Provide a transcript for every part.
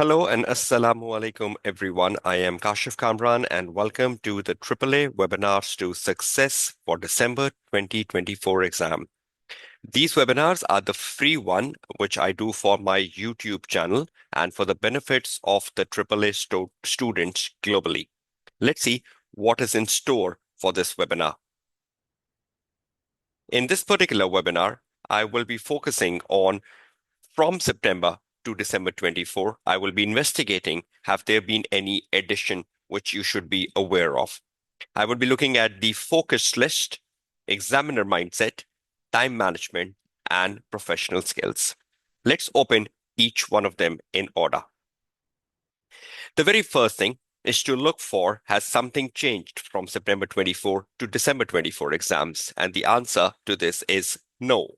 Hello and assalamu alaikum everyone. I am Kashif Kamran and welcome to the AAA webinars to success for December 2024 exam. These webinars are the free one which I do for my YouTube channel and for the benefits of the AAA students globally. Let's see what is in store for this webinar. In this particular webinar, I will be focusing on from September to December 24, I will be investigating have there been any addition which you should be aware of. I will be looking at the focus list, examiner mindset, time management, and professional skills. Let's open each one of them in order. The very first thing is to look for has something changed from September 24 to December 24 exams? And the answer to this is no.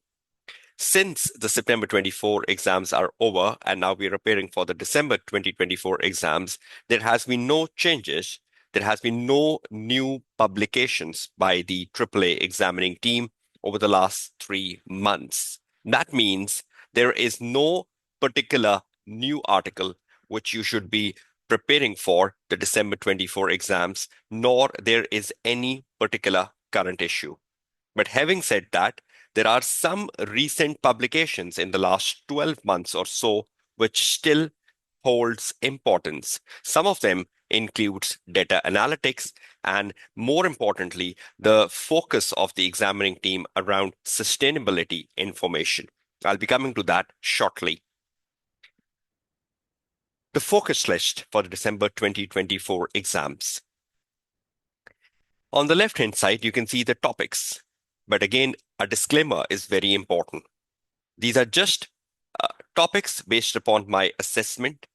Since the September 24 exams are over and now we're preparing for the December 2024 exams, there has been no changes. There has been no new publications by the AAA examining team over the last 3 months. That means there is no particular new article which you should be preparing for the December 24 exams, nor there is any particular current issue. But having said that, there are some recent publications in the last 12 months or so which still holds importance. Some of them includes data analytics and more importantly, the focus of the examining team around sustainability information. I'll be coming to that shortly. The focus list for the December 2024 exams. On the left-hand side, you can see the topics. But again, a disclaimer is very important. These are just topics based upon my assessment.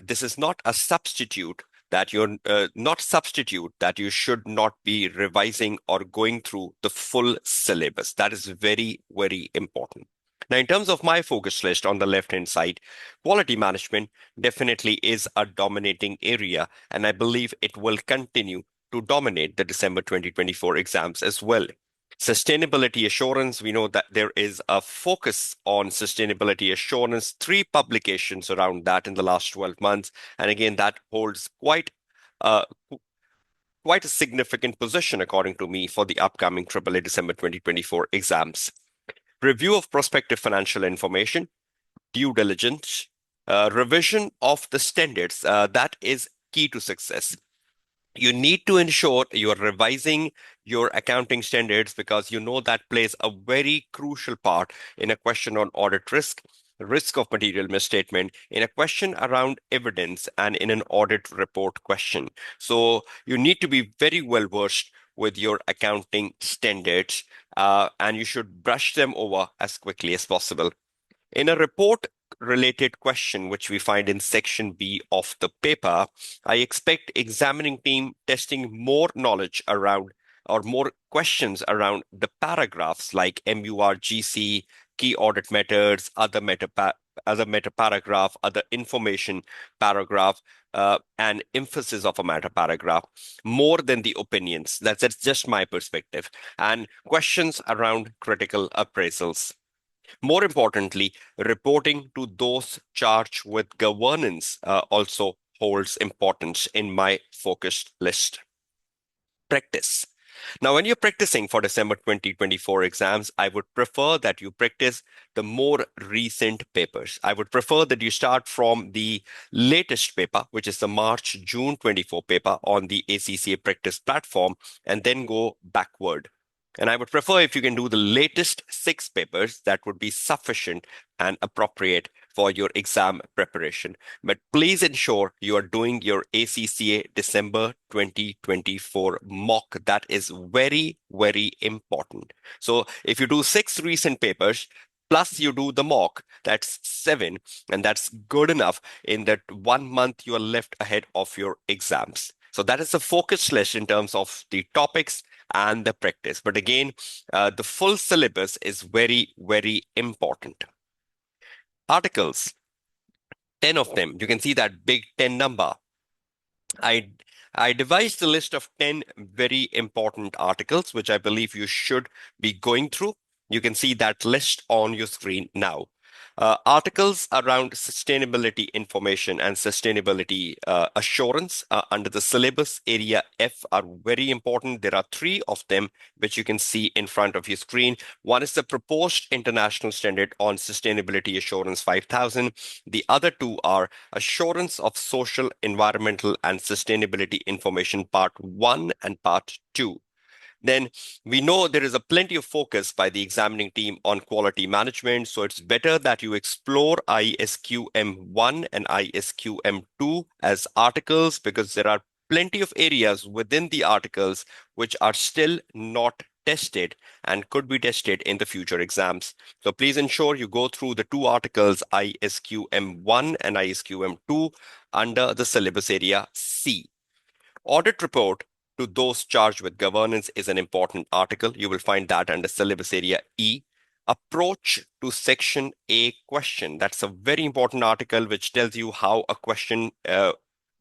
This is not a substitute that you're not substitute that you should not be revising or going through the full syllabus. That is very, very important. Now, in terms of my focus list on the left-hand side, quality management definitely is a dominating area, and I believe it will continue to dominate the December 2024 exams as well. Sustainability assurance, we know that there is a focus on sustainability assurance, 3 publications around that in the last 12 months. And again, that holds quite a significant position, according to me, for the upcoming AAA December 2024 exams. Review of prospective financial information, due diligence, revision of the standards, that is key to success. You need to ensure you are revising your accounting standards because you know that plays a very crucial part in a question on audit risk, risk of material misstatement, in a question around evidence, and in an audit report question. So you need to be very well versed with your accounting standards, and you should brush them over as quickly as possible. In a report related question, which we find in section B of the paper, I expect examining team testing more knowledge around or more questions around the paragraphs like MURGC, key audit methods, other meta paragraph, other information paragraph, and emphasis of a meta paragraph, more than the opinions. That's just my perspective. And questions around critical appraisals. More importantly, reporting to those charged with governance also holds importance in my focused list. Practice. Now, when you're practicing for December 2024 exams, I would prefer that you practice the more recent papers. I would prefer that you start from the latest paper, which is the March-June 24 paper on the ACCA practice platform, and then go backward. And I would prefer if you can do the latest 6 papers, that would be sufficient and appropriate for your exam preparation. But please ensure you are doing your ACCA December 2024 mock. That is very, very important. So if you do 6 recent papers, plus you do the mock, that's 7, and that's good enough in that 1 month you are left ahead of your exams. So that is the focus list in terms of the topics and the practice. But again, the full syllabus is very, very important. Articles, 10 of them. You can see that big 10 number. I devised a list of 10 very important articles, which I believe you should be going through. You can see that list on your screen now. Articles around sustainability information and sustainability assurance under the syllabus area F are very important. There are three of them, which you can see in front of your screen. One is the proposed international standard on sustainability assurance 5000. The other two are assurance of social, environmental, and sustainability information part 1 and part 2. Then we know there is a plenty of focus by the examining team on quality management. So it's better that you explore ISQM1 and ISQM2 as articles, because there are plenty of areas within the articles which are still not tested and could be tested in the future exams. So please ensure you go through the two articles, ISQM1 and ISQM2, under the syllabus area C. Audit report to those charged with governance is an important article. You will find that under syllabus area E. Approach to section A question. That's a very important article which tells you how a question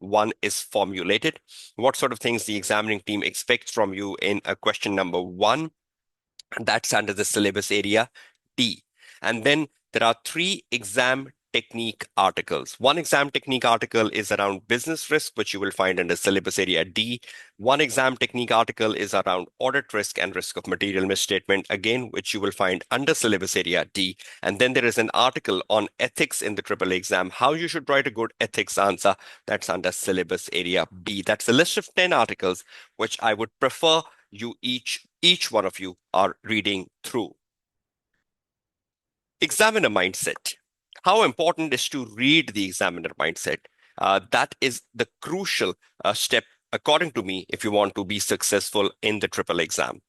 one is formulated, what sort of things the examining team expects from you in a question number one. That's under the syllabus area D. And then there are three exam technique articles. One exam technique article is around business risk, which you will find under syllabus area D. One exam technique article is around audit risk and risk of material misstatement, again, which you will find under syllabus area D. And then there is an article on ethics in the AAA exam, how you should write a good ethics answer. That's under syllabus area B. That's a list of 10 articles, which I would prefer you each one of you are reading through. Examiner mindset. How important is to read the examiner mindset? That is the crucial step, according to me, if you want to be successful in the triple exam.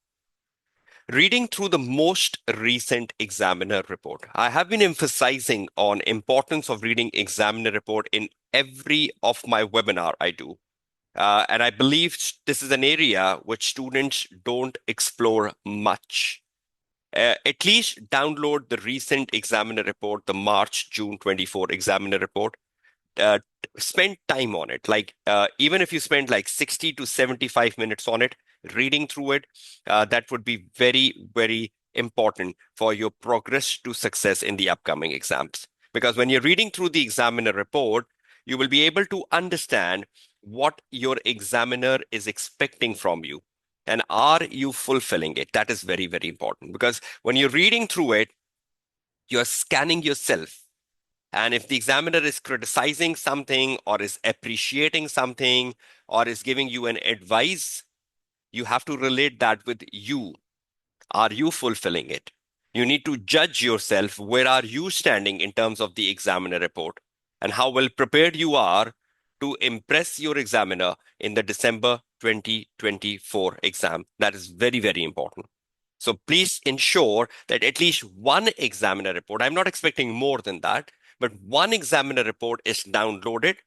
Reading through the most recent examiner report. I have been emphasizing on importance of reading examiner report in every of my webinar I do. And I believe this is an area which students don't explore much. At least download the recent examiner report, the March-June 24 examiner report. Spend time on it. Like even if you spend like 60 to 75 minutes on it, reading through it, that would be very, very important for your progress to success in the upcoming exams. Because when you're reading through the examiner report, you will be able to understand what your examiner is expecting from you. And are you fulfilling it? That is very, very important, because when you're reading through it, you're scanning yourself. And if the examiner is criticizing something or is appreciating something or is giving you an advice, you have to relate that with you. Are you fulfilling it? You need to judge yourself. Where are you standing in terms of the examiner report, and how well prepared you are to impress your examiner in the December 2024 exam? That is very, very important. So please ensure that at least one examiner report, I'm not expecting more than that, but one examiner report is downloaded,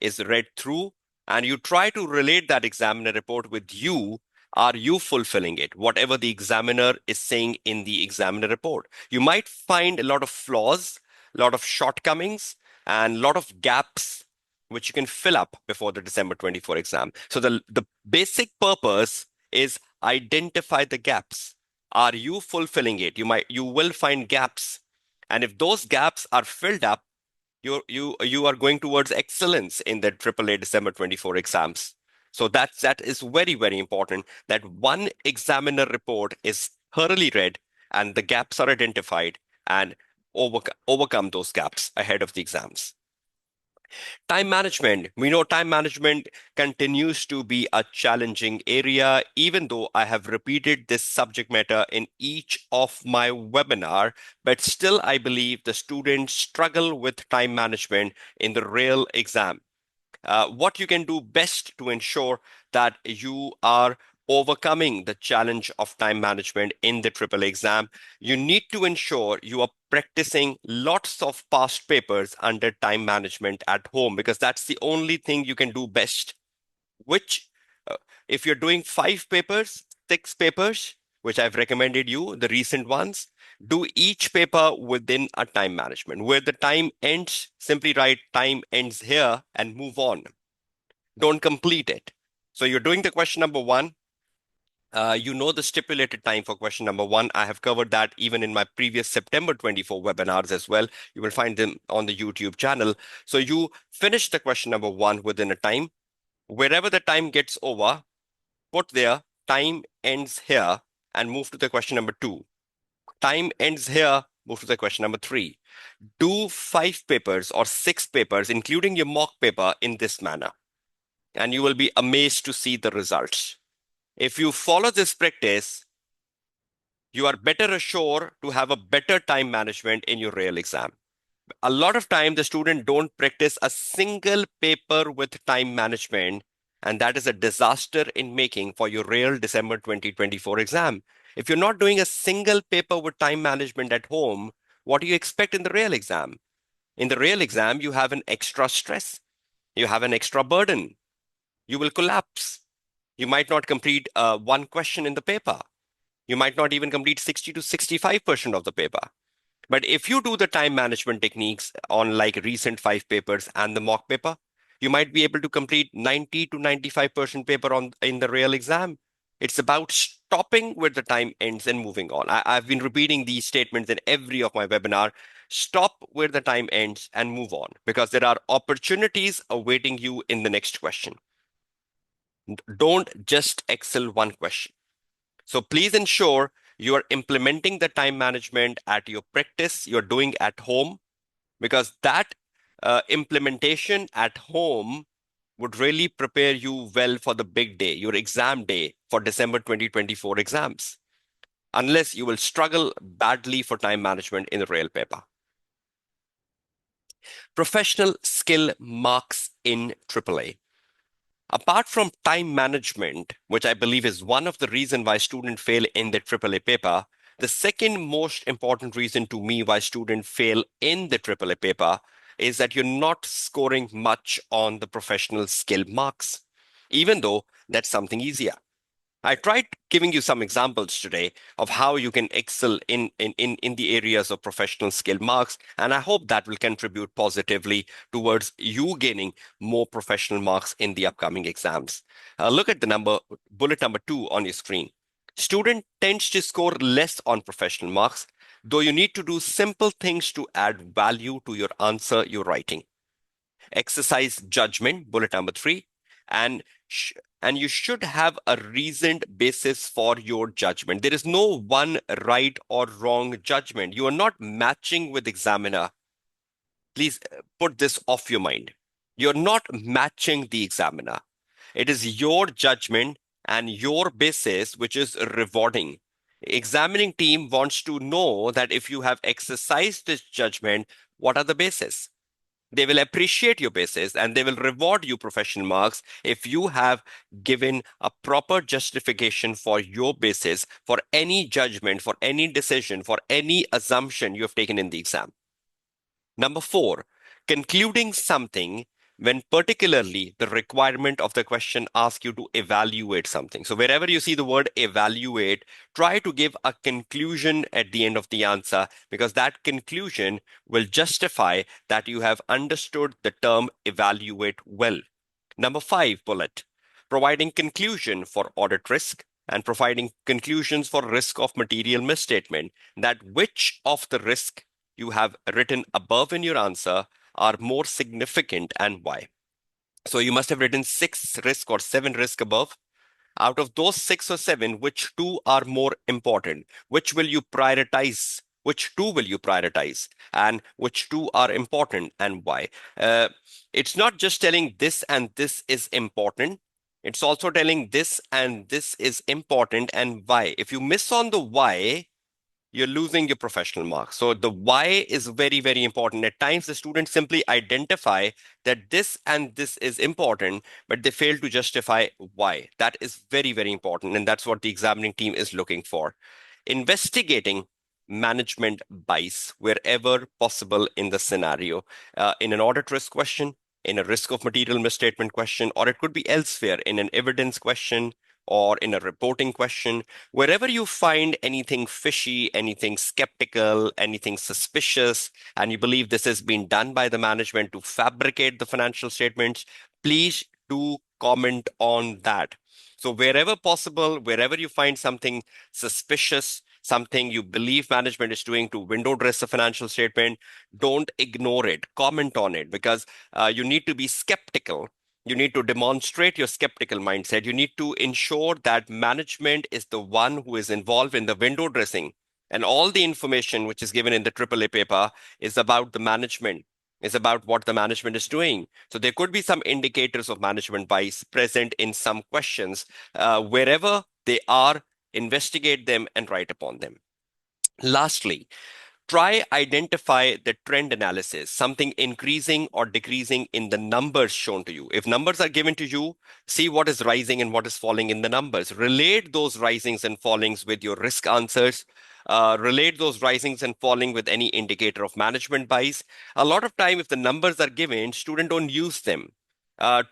is read through, and you try to relate that examiner report with you. Are you fulfilling it? Whatever the examiner is saying in the examiner report. You might find a lot of flaws, a lot of shortcomings, and a lot of gaps which you can fill up before the December 24 exam. So the basic purpose is identify the gaps. Are you fulfilling it? You will find gaps. And if those gaps are filled up, you are going towards excellence in the AAA December 24 exams. So that is very, very important, that one examiner report is thoroughly read and the gaps are identified, and overcome those gaps ahead of the exams. Time management. We know time management continues to be a challenging area, even though I have repeated this subject matter in each of my webinar, but still I believe the students struggle with time management in the real exam. What you can do best to ensure that you are overcoming the challenge of time management in the triple exam, you need to ensure you are practicing lots of past papers under time management at home, because that's the only thing you can do best. Which, uh, if you're doing 5 papers, 6 papers, which I've recommended you, the recent ones, do each paper within a time management. Where the time ends, simply write time ends here and move on. Don't complete it. So you're doing the question number one, You know the stipulated time for question number one. I have covered that even in my previous September 24 webinars as well. You will find them on the YouTube channel. So you finish the question number one within a time. Wherever the time gets over, put there, time ends here, and move to the question number two. Time ends here, move to the question number three. Do 5 papers or 6 papers, including your mock paper, in this manner, and you will be amazed to see the results. If you follow this practice, you are better assured to have a better time management in your real exam. A lot of time, the student don't practice a single paper with time management, and that is a disaster in making for your real December 2024 exam. If you're not doing a single paper with time management at home, what do you expect in the real exam? In the real exam, you have an extra stress, you have an extra burden, you will collapse. You might not complete one question in the paper. You might not even complete 60 to 65% of the paper. But if you do the time management techniques on like recent 5 papers and the mock paper, you might be able to complete 90 to 95% paper on in the real exam. It's about stopping where the time ends and moving on. I've been repeating these statements in every of my webinar. Stop where the time ends and move on, because there are opportunities awaiting you in the next question. Don't just excel one question. So please ensure you are implementing the time management at your practice you're doing at home, because that implementation at home would really prepare you well for the big day, your exam day for December 2024 exams, unless you will struggle badly for time management in the real paper. Professional skill marks in AAA. Apart from time management, which I believe is one of the reasons why students fail in the AAA paper, the second most important reason to me why students fail in the AAA paper is that you're not scoring much on the professional skill marks, even though that's something easier. I tried giving you some examples today of how you can excel in the areas of professional skill marks, and I hope that will contribute positively towards you gaining more professional marks in the upcoming exams. Look at the bullet number 2 on your screen. Student tends to score less on professional marks, though you need to do simple things to add value to your answer you're writing. Exercise judgment, bullet number 3, and and you should have a reasoned basis for your judgment. There is no one right or wrong judgment. You are not matching with examiner. Please put this off your mind. You're not matching the examiner. It is your judgment and your basis which is rewarding. Examining team wants to know that if you have exercised this judgment, what are the bases? They will appreciate your basis and they will reward you professional marks if you have given a proper justification for your basis, for any judgment, for any decision, for any assumption you have taken in the exam. Number 4, concluding something when particularly the requirement of the question asks you to evaluate something. So wherever you see the word evaluate, try to give a conclusion at the end of the answer, because that conclusion will justify that you have understood the term evaluate well. Number 5 bullet, providing conclusion for audit risk and providing conclusions for risk of material misstatement, that which of the risk you have written above in your answer are more significant and why. So you must have written 6 risk or 7 risk above. Out of those 6 or 7, which 2 are more important? Which will you prioritize? Which 2 will you prioritize? And which 2 are important and why? It's not just telling this and this is important. It's also telling this and this is important and why. If you miss on the why, you're losing your professional marks. So the why is very, very important. At times, the students simply identify that this and this is important, but they fail to justify why. That is very, very important. And that's what the examining team is looking for. Investigating management bias wherever possible in the scenario, in an audit risk question, in a risk of material misstatement question, or it could be elsewhere in an evidence question or in a reporting question. Wherever you find anything fishy, anything skeptical, anything suspicious, and you believe this has been done by the management to fabricate the financial statements, please do comment on that. So wherever possible, wherever you find something suspicious, something you believe management is doing to window dress a financial statement, don't ignore it. Comment on it, because you need to be skeptical. You need to demonstrate your skeptical mindset. You need to ensure that management is the one who is involved in the window dressing. And all the information which is given in the AAA paper is about the management, is about what the management is doing. So there could be some indicators of management bias present in some questions. Wherever they are, investigate them and write upon them. Lastly, try identify the trend analysis, something increasing or decreasing in the numbers shown to you. If numbers are given to you, see what is rising and what is falling in the numbers. Relate those risings and fallings with your risk answers. Relate those risings and falling with any indicator of management bias. A lot of time, if the numbers are given, students don't use them.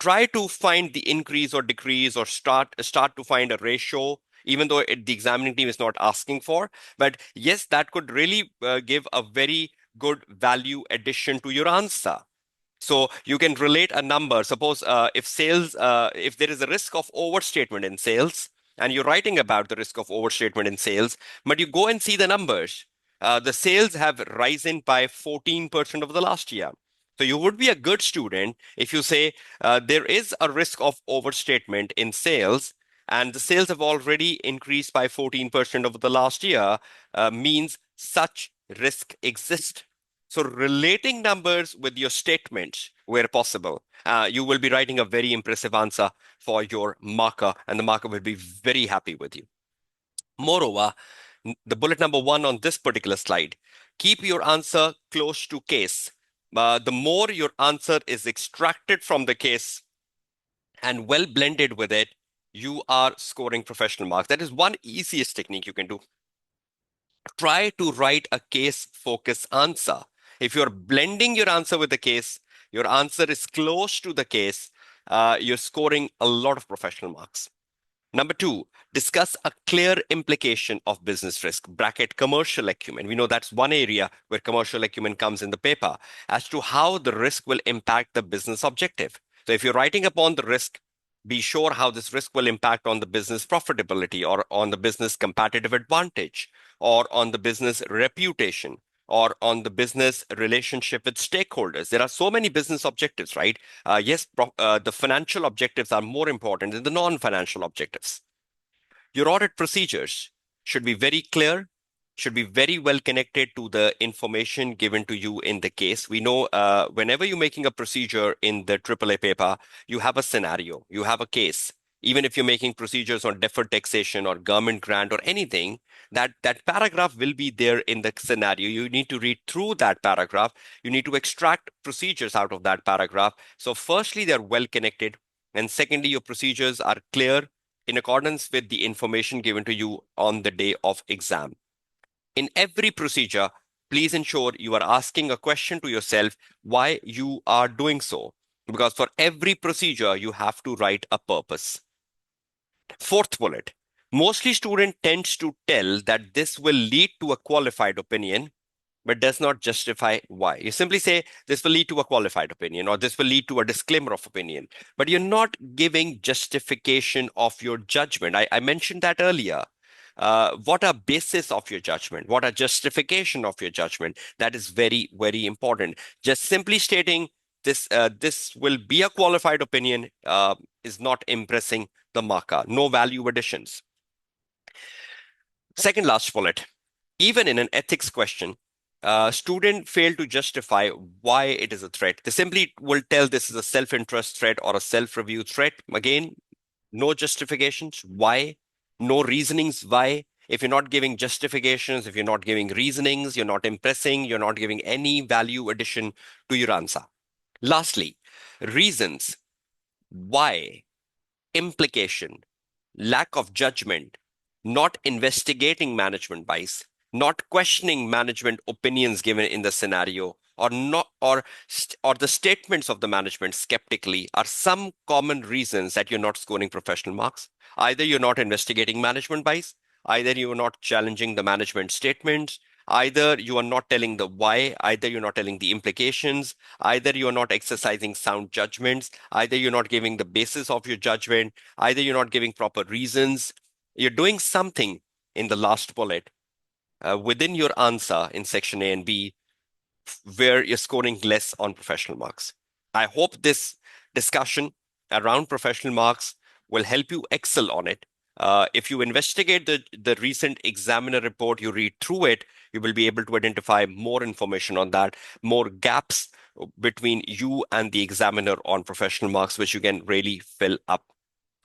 Try to find the increase or decrease, or start to find a ratio, even though the examining team is not asking for. But yes, that could really give a very good value addition to your answer. So you can relate a number. Suppose if there is a risk of overstatement in sales, and you're writing about the risk of overstatement in sales, but you go and see the numbers. The sales have risen by 14% over the last year. So you would be a good student if you say there is a risk of overstatement in sales, and the sales have already increased by 14% over the last year, means such risk exists. So relating numbers with your statements where possible, you will be writing a very impressive answer for your marker, and the marker will be very happy with you. Moreover, the bullet number 1 on this particular slide, keep your answer close to case. The more your answer is extracted from the case and well blended with it, you are scoring professional marks. That is one easiest technique you can do. Try to write a case focus answer. If you're blending your answer with the case, your answer is close to the case, you're scoring a lot of professional marks. Number 2, discuss a clear implication of business risk, bracket commercial acumen. We know that's one area where commercial acumen comes in the paper, as to how the risk will impact the business objective. So if you're writing upon the risk, be sure how this risk will impact on the business profitability, or on the business competitive advantage, or on the business reputation, or on the business relationship with stakeholders. There are so many business objectives, right? Yes, the financial objectives are more important than the non-financial objectives. Your audit procedures should be very clear, should be very well connected to the information given to you in the case. We know whenever you're making a procedure in the AAA paper, you have a scenario, you have a case. Even if you're making procedures on deferred taxation or government grant or anything, that paragraph will be there in the scenario. You need to read through that paragraph. You need to extract procedures out of that paragraph. So firstly, they're well connected. And secondly, your procedures are clear in accordance with the information given to you on the day of exam. In every procedure, please ensure you are asking a question to yourself why you are doing so. Because for every procedure, you have to write a purpose. Fourth bullet, mostly student tends to tell that this will lead to a qualified opinion, but does not justify why. You simply say this will lead to a qualified opinion, or this will lead to a disclaimer of opinion, but you're not giving justification of your judgment. I mentioned that earlier. What are basis of your judgment? What are justification of your judgment? That is very, very important. Just simply stating this will be a qualified opinion is not impressing the marker. No value additions. Second last bullet, even in an ethics question, student fail to justify why it is a threat. They simply will tell this is a self-interest threat or a self-review threat. Again, no justifications. Why? No reasonings. Why? If you're not giving justifications, if you're not giving reasonings, you're not impressing, you're not giving any value addition to your answer. Lastly, reasons. Why? Implication, lack of judgment, not investigating management bias, not questioning management opinions given in the scenario, or not or the statements of the management skeptically are some common reasons that you're not scoring professional marks. Either you're not investigating management bias, either you're not challenging the management statements, Either you are not telling the why, either you're not telling the implications, either you're not exercising sound judgments, either you're not giving the basis of your judgment, either you're not giving proper reasons. You're doing something in the last bullet within your answer in section A and B where you're scoring less on professional marks. I hope this discussion around professional marks will help you excel on it. If you investigate the recent examiner report, you read through it, you will be able to identify more information on that, more gaps between you and the examiner on professional marks, which you can really fill up.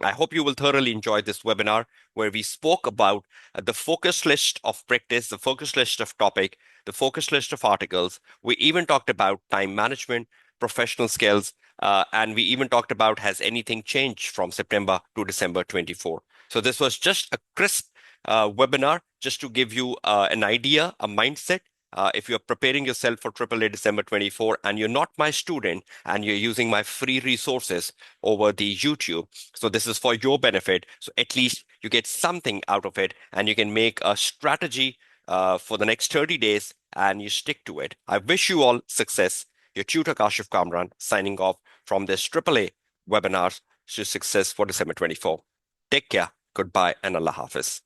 I hope you will thoroughly enjoy this webinar where we spoke about the focus list of practice, the focus list of topic, the focus list of articles. We even talked about time management, professional skills, and we even talked about has anything changed from September to December 24. So this was just a crisp webinar just to give you an idea, a mindset. If you're preparing yourself for AAA December 24 and you're not my student and you're using my free resources over the YouTube, so this is for your benefit. So at least you get something out of it and you can make a strategy for the next 30 days and you stick to it. I wish you all success. Your tutor Kashif Kamran signing off from this AAA webinar to success for December 24. Take care. Goodbye and Allah Hafiz.